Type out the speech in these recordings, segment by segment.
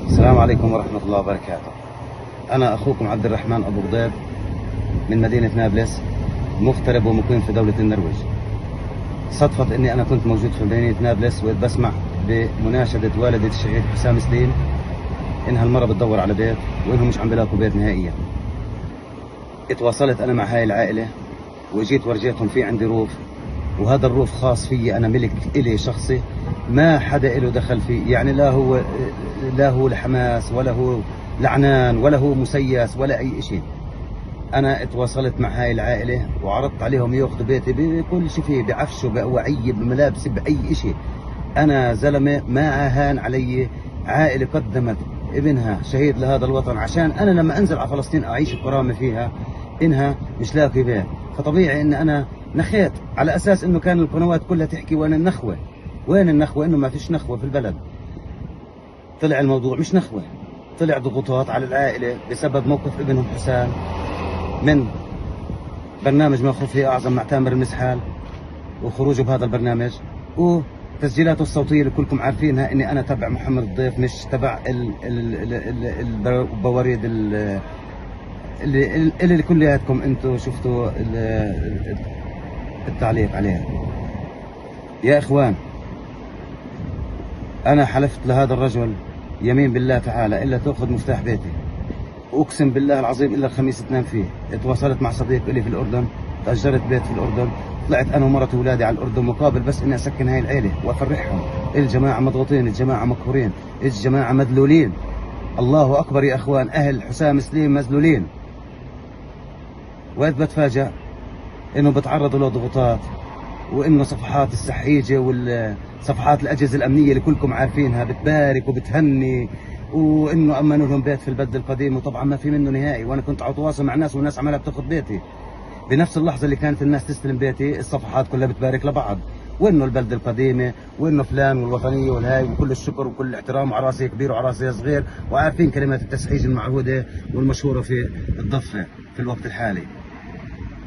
السلام عليكم ورحمة الله وبركاته. أنا أخوكم عبد الرحمن أبو غضيب من مدينة نابلس، مغترب ومقيم في دولة النرويج. صدفة أني أنا كنت موجود في مدينة نابلس وبسمع بمناشدة والدة الشهيد حسام سليم إنها المرة بتدور على بيت وإنهم مش عم بلاقوا بيت نهائيا. اتواصلت أنا مع هاي العائلة وجيت ورجيتهم في عندي روف، وهذا الروف خاص فيي أنا، ملك إلي شخصي، ما حدا إله دخل فيه. يعني لا هو لحماس ولا هو لعنان ولا هو مسيس ولا أي شيء. أنا اتواصلت مع هاي العائلة وعرضت عليهم ياخذوا بيتي بكل شيء فيه، بعفشه بأوعية بملابسي بأي شيء. أنا زلمة ما أهان علي عائلة قدمت ابنها شهيد لهذا الوطن عشان أنا لما أنزل على فلسطين أعيش الكرامة فيها، إنها مش لاقي بيت. فطبيعي إن أنا نخيت على أساس إنه كان القنوات كلها تحكي وين النخوة، وين النخوة، إنه ما فيش نخوة في البلد. طلع الموضوع مش نخوة، طلع ضغوطات على العائلة بسبب موقف ابنهم حسام من برنامج ما خفي أعظم مع تامر المسحال وخروجه بهذا البرنامج، وتسجيلاته الصوتية اللي كلكم عارفينها إني أنا تبع محمد الضيف، مش تبع البواريد اللي كلياتكم انتم شفتوا التعليق عليها. يا إخوان، أنا حلفت لهذا الرجل يمين بالله تعالى إلا تأخذ مفتاح بيتي، أقسم بالله العظيم إلا الخميس تنام فيه. اتواصلت مع صديق لي في الأردن، تأجرت بيت في الأردن، طلعت أنا ومرتي وأولادي على الأردن مقابل بس إني أسكن هاي العيلة وأفرحهم. الجماعة مضغوطين، الجماعة مقهورين، الجماعة مذلولين. الله أكبر يا إخوان، أهل حسام سليم مذلولين. وإذ بتفاجأ إنه بتعرضوا لضغوطات، وإنه صفحات السحيجة والصفحات الأجهزة الأمنية اللي كلكم عارفينها بتبارك وبتهني، وإنه أمنوا لهم بيت في البلد القديم، وطبعا ما في منه نهائي. وأنا كنت أتواصل مع الناس والناس عمالة بتاخذ بيتي. بنفس اللحظة اللي كانت الناس تستلم بيتي الصفحات كلها بتبارك لبعض، وإنه البلد القديمة وإنه فلان والوطنية والهاي، وكل الشكر وكل الاحترام، وعراسي كبير وعراسي صغير، وعارفين كلمات التسحيج المعهودة والمشهورة في الضفة في الوقت الحالي.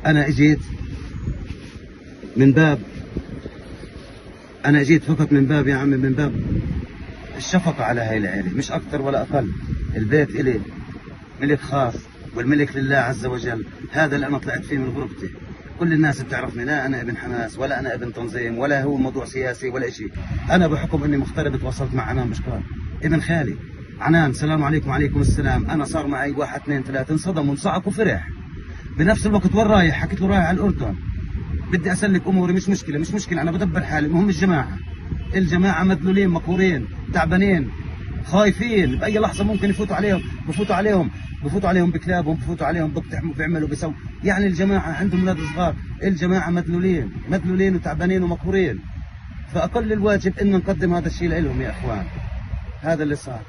أنا اجيت فقط من باب يا عمي، من باب الشفقة على هاي العيلة، مش أكثر ولا أقل. البيت إلي ملك خاص، والملك لله عز وجل. هذا اللي أنا طلعت فيه من غربتي. كل الناس بتعرفني، لا أنا ابن حماس ولا أنا ابن تنظيم ولا هو موضوع سياسي ولا شيء. أنا بحكم إني مغترب تواصلت مع عنان بشكار ابن خالي. عنان السلام عليكم. وعليكم السلام. أنا صار معي 1 2 3، انصدم وانصعق وفرح بنفس الوقت. وين رايح؟ حكيت له رايح على الأردن، بدي أسلك أموري، مش مشكلة أنا بدبر حالي. المهم الجماعة مذلولين مقهورين تعبانين خايفين، بأي لحظة ممكن يفوتوا عليهم بكلابهم، بفوتوا عليهم بقتحموا بيعملوا بيسووا. يعني الجماعة عندهم أولاد صغار، الجماعة مذلولين وتعبانين ومقهورين. فأقل الواجب إن نقدم هذا الشيء لهم يا إخوان. هذا اللي صار.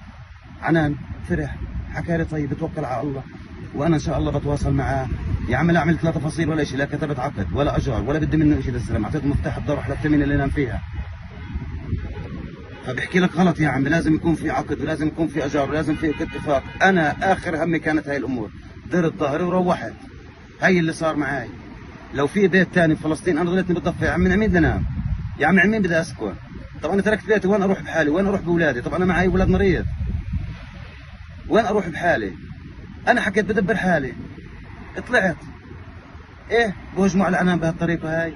عنان فرح، حكى لي طيب توكل على الله، وانا ان شاء الله بتواصل معاه. يا عم لا عملت لا تفاصيل ولا شيء، لا كتبت عقد ولا اجار ولا بدي منه شيء للزلمه، اعطيته مفتاح الدار حلفت مين اللي نام فيها. فبحكي لك غلط يا عم، لازم يكون في عقد ولازم يكون في اجار ولازم في اتفاق. انا اخر همي كانت هاي الامور، درت ظهري وروحت. هاي اللي صار معي. لو في بيت ثاني بفلسطين انا ضليتني بالضفه، يا عم من مين بدي انام؟ يا عم مين بدي اسكن؟ طب انا تركت بيتي، وين اروح بحالي؟ وين اروح باولادي؟ طب انا معي ولاد مريض، وين اروح بحالي؟ انا حكيت بدبر حالي، طلعت ايه بهجموا على عنان بهالطريقه هاي.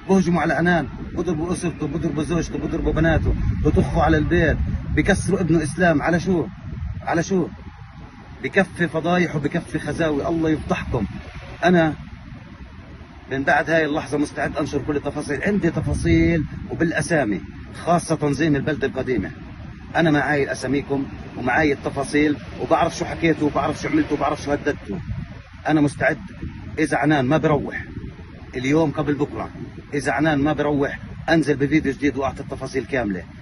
بهجموا على عنان، بضربوا اسرته، بضربوا زوجته، بضربوا بناته، بطخوا على البيت، بكسروا ابنه اسلام. على شو بكفي فضايح وبكفي خزاوي. الله يفضحكم. انا من بعد هاي اللحظه مستعد انشر كل التفاصيل، عندي تفاصيل وبالاسامي، خاصه تنظيم البلده القديمه. انا معاي اساميكم ومعاي التفاصيل، وبعرف شو حكيتوا وبعرف شو عملتوا وبعرف شو هددتوا. انا مستعد اذا عنان ما بروح اليوم قبل بكره، اذا عنان ما بروح انزل بفيديو جديد واعطي التفاصيل كامله.